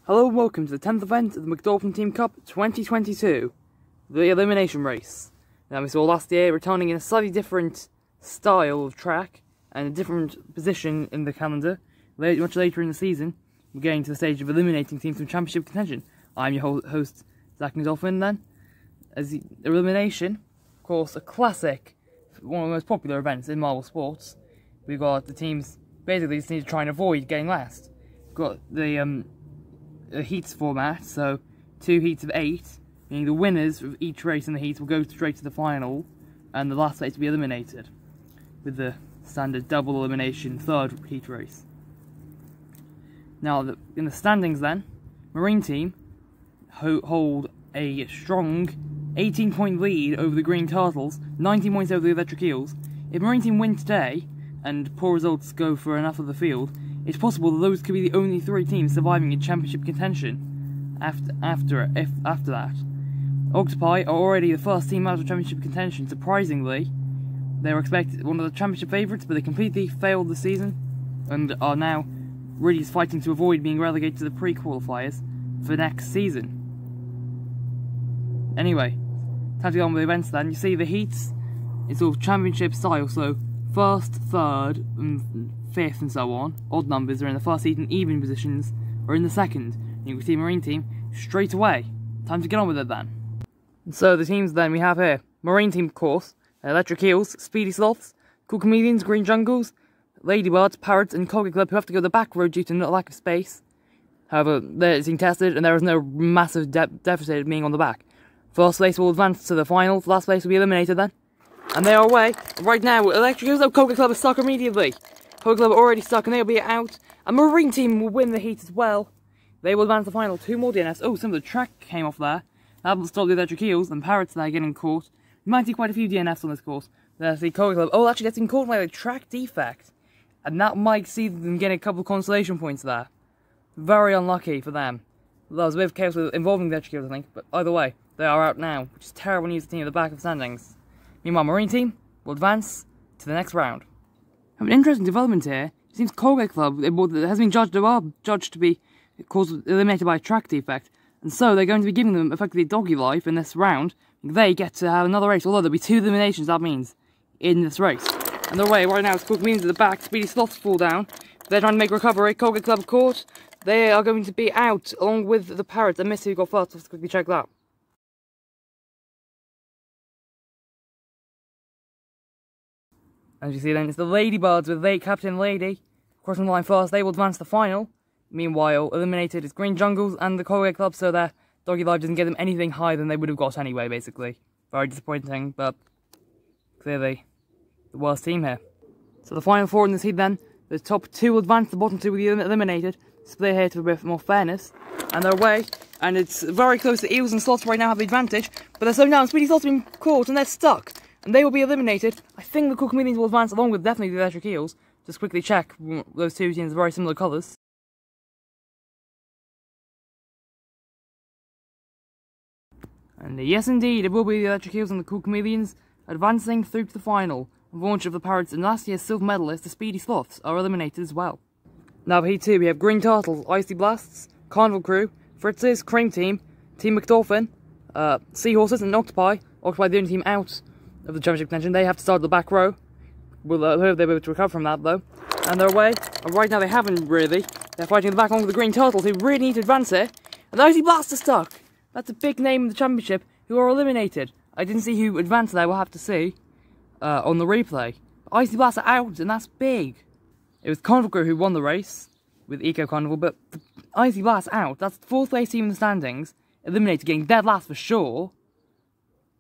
Hello and welcome to the 10th event of the McDolphin Team Cup 2022, the Elimination Race. Now we saw last year returning in a slightly different style of track and a different position in the calendar. Much later in the season, we're getting to the stage of eliminating teams from championship contention. I'm your host, McDolphin then. As the elimination, of course, a classic, one of the most popular events in marble sports. We've got the teams basically just need to try and avoid getting last. We've got the heats format, so 2 heats of 8, meaning the winners of each race in the heats will go straight to the final, and the last place to be eliminated, with the standard double elimination 3rd heat race. Now, in the standings then, Marine Team hold a strong 18-point lead over the Green Turtles, 19 points over the Electric Eels. If Marine Team win today, and poor results go for enough of the field, it's possible that those could be the only 3 teams surviving in championship contention after that. Octopi are already the first team out of championship contention. Surprisingly, they were expected one of the championship favourites, but they completely failed the season and are now really fighting to avoid being relegated to the pre-qualifiers for next season. Anyway, time to get on with the events then. You see the heats, it's all championship style, so 1st, 3rd, and 5th and so on, odd numbers are in the first heat and even positions are in the second. You can see Marine Team straight away. Time to get on with it then. And so the teams then we have here, Marine Team of course, Electric Eels, Speedy Sloths, Cool Chameleons, Green Jungles, Ladybirds, Parrots and Colgate Club who have to go the back road due to no lack of space. However, they're being tested and there is no massive deficit of being on the back. First place will advance to the finals, last place will be eliminated then. And they are away. Right now, Electric Eels, Colgate Club is stuck immediately. Colgate Club are already stuck and they'll be out. A Marine Team will win the heat as well. They will advance to the final. 2 more DNFs. Oh, some of the track came off there. That will stop the Electric Eels and Parrots there getting caught. You might see quite a few DNFs on this course. There's the Colgate Club. Oh, actually, that's been caught by a track defect. And that might see them getting a couple of consolation points there. Very unlucky for them. There was a bit of chaos involving the Electric Eels, I think. But either way, they are out now, which is terrible news for the team at the back of the standings. Meanwhile, Marine Team will advance to the next round. An interesting development here. It seems Colgate Club has been judged to be eliminated by a track defect, and so they're going to be giving them effectively doggy life in this round. They get to have another race, although there'll be 2 eliminations, that means, in this race. And the way right now, it's Cool Chameleons at the back, Speedy Sloths fall down. They're trying to make recovery. Colgate Club caught. They are going to be out, along with the Parrots and Missy who got first. Let's quickly check that. As you see then, it's the Ladybirds with Captain Lady crossing the line first. They will advance to the final. Meanwhile, eliminated is Green Jungles and the Colgate Club, so their doggy life doesn't get them anything higher than they would have got anyway, basically. Very disappointing, but clearly the worst team here. So the final 4 in this heat then, the top 2 will advance, the bottom 2 will be eliminated. Split here to a bit more fairness. And they're away, and it's very close. The Eels and Sloths right now have the advantage, but they're slowing down. Speedy Sloths have been caught and they're stuck. And they will be eliminated. I think the Cool Chameleons will advance along with definitely the Electric Eels. Just quickly check, those 2 teams are very similar colours. And yes indeed, it will be the Electric Eels and the Cool Chameleons advancing through to the final. The launch of the Parrots and last year's silver medalists, the Speedy Sloths, are eliminated as well. Now for Heat 2 we have Green Turtles, Icy Blasts, Carnival Crew, Fritz's, Cream Team, Team McDolphin, Seahorses and Octopi. Octopi the only team out of the championship contention. They have to start the back row. We'll hope they'll be able to recover from that though. And they're away. And right now they haven't really. They're fighting the back along with the Green Turtles who really need to advance here. And the Icy Blasts are stuck. That's a big name in the championship who are eliminated. I didn't see who advanced there. We'll have to see on the replay. But Icy Blasts are out and that's big. It was Carnival Crew who won the race with Eco Carnival, but the Icy Blasts out. That's the 4th place team in the standings. Eliminated, getting dead last for sure.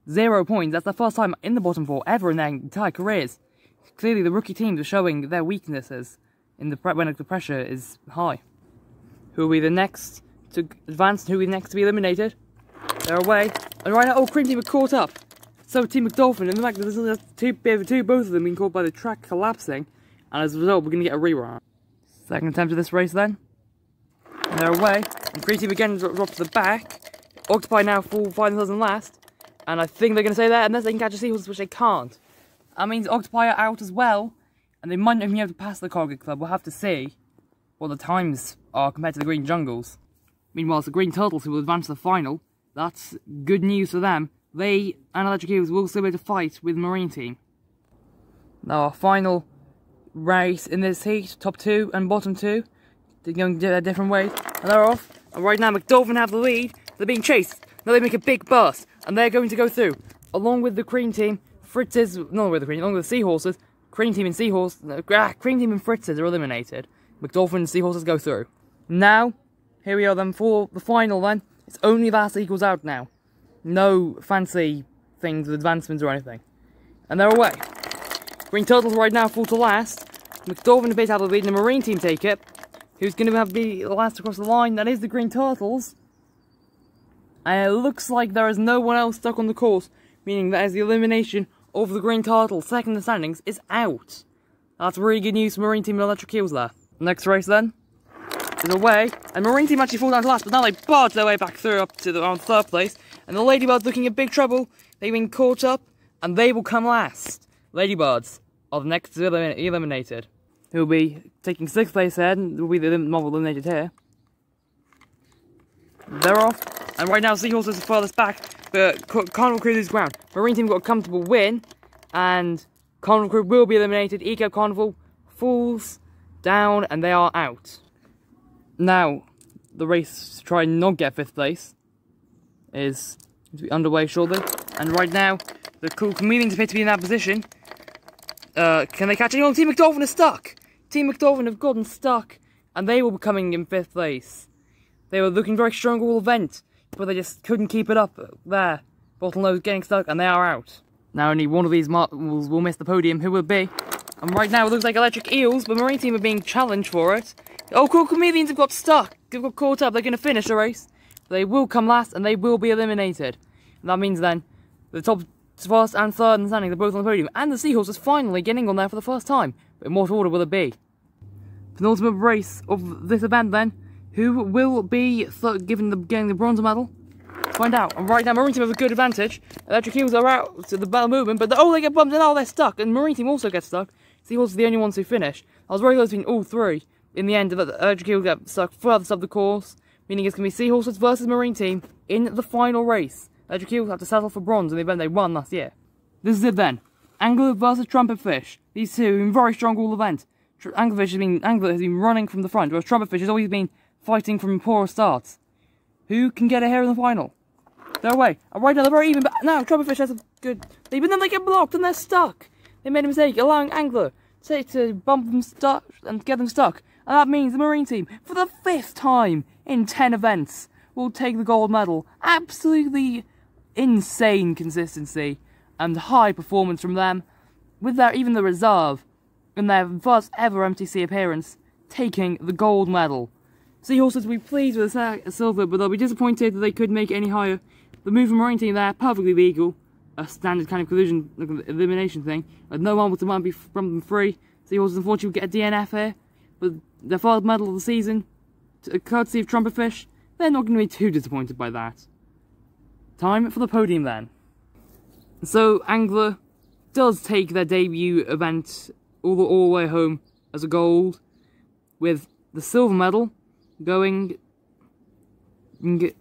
0 points. That's the first time in the bottom 4 ever in their entire careers. Clearly, the rookie teams are showing their weaknesses in when the pressure is high. Who will be the next to advance? And who will be next to be eliminated? They're away. And right now, oh, Cream Team are caught up. So Team McDolphin. In fact, there's both of them being caught by the track collapsing, and as a result, we're going to get a rerun. Second attempt of this race then. And they're away. And Cream Team again drops to the back. Octopi now find themselves in last. And I think they're going to stay there unless they can catch a Seahorse, which they can't. That means Octopi are out as well. And they might not even be able to pass the Colgate Club. We'll have to see what the times are compared to the Green Jungles. Meanwhile, it's the Green Turtles who will advance to the final. That's good news for them. They and Electric Eels will still be able to fight with Marine Team. Now, our final race in this heat, top 2 and bottom 2, they're going to do it different ways, and they're off. And right now, McDolphin have the lead. They're being chased. Now they make a big burst, and they're going to go through, along with the Cream Team. Fritz's, along with the Seahorses. Cream Team and Cream Team and Fritz's are eliminated. McDolphin and Seahorses go through. Now, here we are then for the final. Then it's only last equals out now. No fancy things with advancements or anything, and they're away. Green Turtles right now fall to last. McDolphin appears to have the lead, and the Marine Team take it. Who's going to be last across the line? That is the Green Turtles. And it looks like there is no one else stuck on the course, meaning that as the elimination of the Green Turtles, second in the standings, is out. That's really good news for Marine Team and Electric Eels there. Next race then is away, and Marine Team actually fall down to last, but now they barge their way back through up to the third place, and the Ladybirds looking in big trouble. They've been caught up, and they will come last. Ladybirds are the next eliminated. Who will be taking 6th place ahead, and will be the mob eliminated here. They're off, and right now Seahorses are furthest back, but Carnival Crew loses ground. Marine Team got a comfortable win, and Carnival Crew will be eliminated. Eco Carnival falls down, and they are out. Now, the race to try and not get 5th place is to be underway shortly, and right now the cool chameleons appear to be in that position. Can they catch anyone? Team McDolphin is stuck! Team McDolphin have gotten stuck, and they will be coming in 5th place. They were looking very strong all event, but they just couldn't keep it up there. Bottlenose getting stuck, and they are out. Now only one of these marbles will miss the podium. Who will it be? And right now it looks like Electric Eels, but Marine Team are being challenged for it. Oh, cool chameleons have got stuck. They've got caught up. They're going to finish the race. They will come last, and they will be eliminated. And that means then the top 1st and 3rd in the standings are both on the podium, and the Seahorses finally getting on there for the first time. But in what order will it be? Penultimate race of this event then. Who will be getting the bronze medal? Find out. And right now, Marine Team have a good advantage. Electric Eels are out to the battle movement, but they get bumped, and oh, they're stuck. And Marine Team also gets stuck. Seahorses are the only ones who finish. I was very close between all three. In the end, the Electric Eels get stuck furthest up the course, meaning it's going to be Seahorses versus Marine Team in the final race. Electric Eels have to settle for bronze in the event they won last year. This is it then. Angler versus Trumpetfish. These two have been very strong all event. Angler has been running from the front, whereas Trumpetfish has always been fighting from poorer starts. Who can get it here in the final? They're away. And right now they're very even, but now Trumpetfish has a good lead, but then they get blocked and they're stuck. They made a mistake, allowing Angler to bump them stuck and get them stuck. And that means the Marine Team, for the 5th time in 10 events, will take the gold medal. Absolutely insane consistency and high performance from them, with even the reserve in their first ever MTC appearance, taking the gold medal. Seahorses will be pleased with the silver, but they'll be disappointed that they couldn't make it any higher. The move from Marine Team there, perfectly legal. A standard kind of collision, elimination thing. But no one would be from them free. Seahorses unfortunately will get a DNF here. But their 3rd medal of the season, courtesy of Trumpetfish, they're not going to be too disappointed by that. Time for the podium then. So, Angler does take their debut event all the way home as a gold, with the silver medal going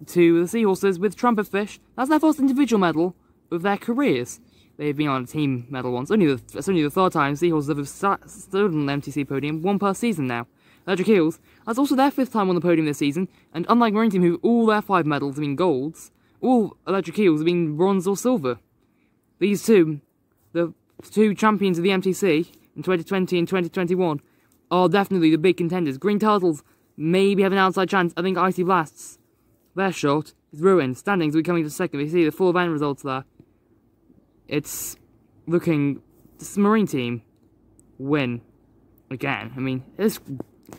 to the Seahorses with Trumpetfish. That's their first individual medal of their careers. They've been on a team medal once. It's only the 3rd time Seahorses have stood on the MTC podium, one per season now. Electric Eels, that's also their 5th time on the podium this season, and unlike Marine Team, who all their 5 medals have been golds, all Electric Eels have been bronze or silver. These two, the 2 champions of the MTC in 2020 and 2021, are definitely the big contenders. Green Turtles maybe have an outside chance. I think Icy Blasts, their shot is ruined. Standings will be coming to 2nd. We see the full event results there. It's looking, this Marine Team win again. I mean, it's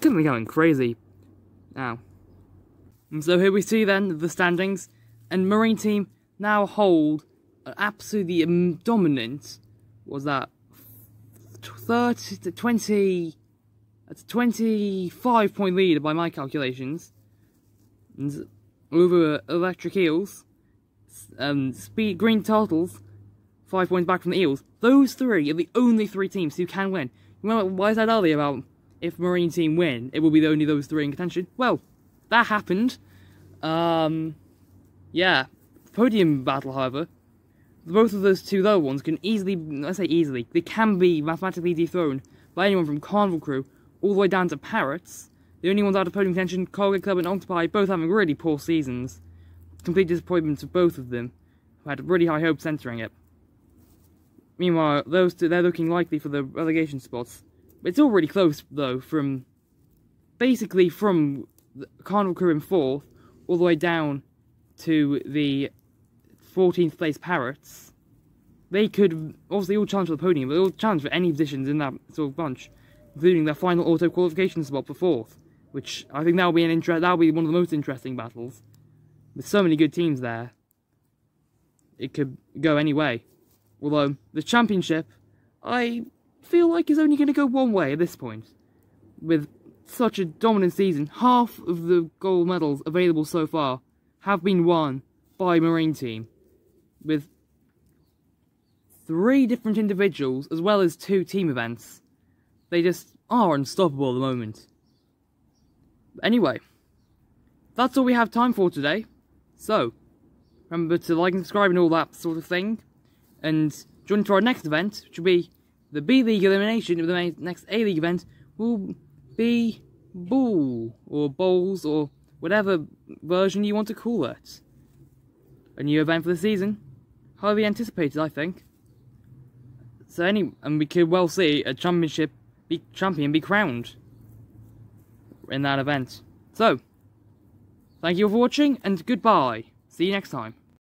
couldn't be going crazy now. And so here we see then the standings, and Marine Team now hold an absolutely dominant, was that 30 to 20, that's a 25 point lead by my calculations, and over Electric Eels, Green Turtles, 5 points back from the Eels. Those 3 are the only 3 teams who can win. Remember what I said earlier about if Marine Team win, it will be only those 3 in contention? Well, that happened. Yeah. Podium battle, however, both of those two lower ones can easily, let's say easily, they can be mathematically dethroned by anyone from Carnival Crew all the way down to Parrots. The only ones out of podium contention, Colgate Club and Octopi, both having really poor seasons. Complete disappointment of both of them, who had really high hopes entering it. Meanwhile, those two, they're looking likely for the relegation spots. It's all really close, though, basically from the Carnival Crew in 4th, all the way down to the 14th place Parrots. They could obviously all challenge for the podium, but they'll challenge for any positions in that sort of bunch, including their final auto qualification spot for 4th, which I think that'll be one of the most interesting battles. With so many good teams there, it could go any way. Although the championship, I feel like is only going to go one way at this point. With such a dominant season, half of the gold medals available so far have been won by Marine Team, with 3 different individuals as well as 2 team events. They just are unstoppable at the moment. But anyway, that's all we have time for today. So, remember to like and subscribe and all that sort of thing. And join to our next event, which will be the B-League elimination. The next A-League event will be Ball, or Bowls, or whatever version you want to call it. A new event for the season. Highly anticipated, I think. So and we could well see a champion be crowned in that event. So, thank you all for watching, and goodbye. See you next time.